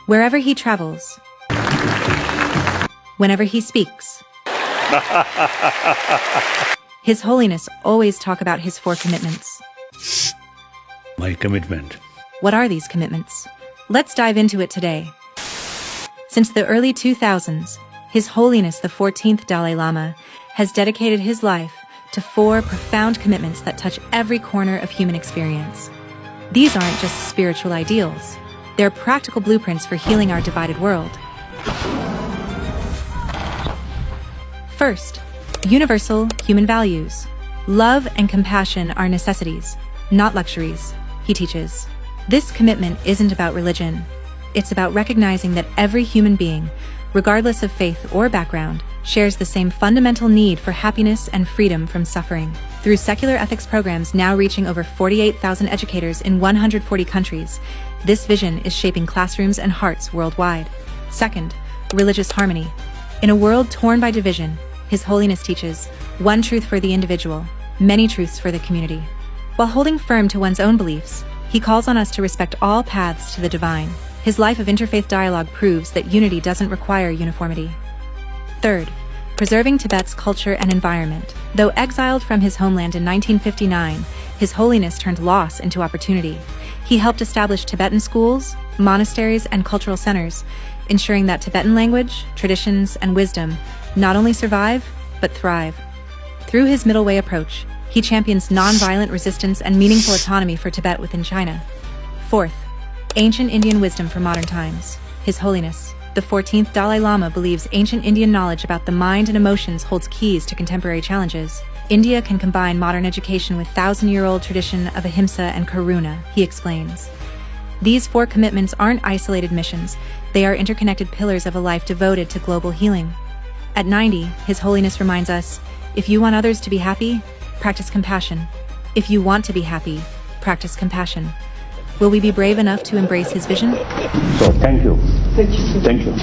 Wherever he travels, whenever he speaks, His Holiness always talk about his 4 commitments. My commitment. What are these commitments? Let's dive into it today. Since the early 2000s, His Holiness the 14th Dalai Lama has dedicated his life to 4 profound commitments that touch every corner of human experience. These aren't just spiritual ideals. They're practical blueprints for healing our divided world. First, universal human values. Love and compassion are necessities, not luxuries, he teaches. This commitment isn't about religion. It's about recognizing that every human being, regardless of faith or background, shares the same fundamental need for happiness and freedom from suffering. Through secular ethics programs now reaching over 48,000 educators in 140 countries, this vision is shaping classrooms and hearts worldwide. Second, religious harmony. In a world torn by division, His Holiness teaches one truth for the individual, many truths for the community. While holding firm to one's own beliefs, he calls on us to respect all paths to the divine. His life of interfaith dialogue proves that unity doesn't require uniformity. Third, preserving Tibet's culture and environment. Though exiled from his homeland in 1959, His Holiness turned loss into opportunity. He helped establish Tibetan schools, monasteries, and cultural centers, ensuring that Tibetan language, traditions, and wisdom not only survive, but thrive. Through his middle way approach, he champions non-violent resistance and meaningful autonomy for Tibet within China. Fourth, ancient Indian wisdom for modern times. His Holiness the 14th Dalai Lama believes ancient Indian knowledge about the mind and emotions holds keys to contemporary challenges. India can combine modern education with thousand-year-old tradition of ahimsa and karuna, he explains. These 4 commitments aren't isolated missions. They are interconnected pillars of a life devoted to global healing. At 90, His Holiness reminds us, if you want others to be happy, practice compassion. If you want to be happy, practice compassion. Will we be brave enough to embrace his vision? So thank you. Thank you. Thank you.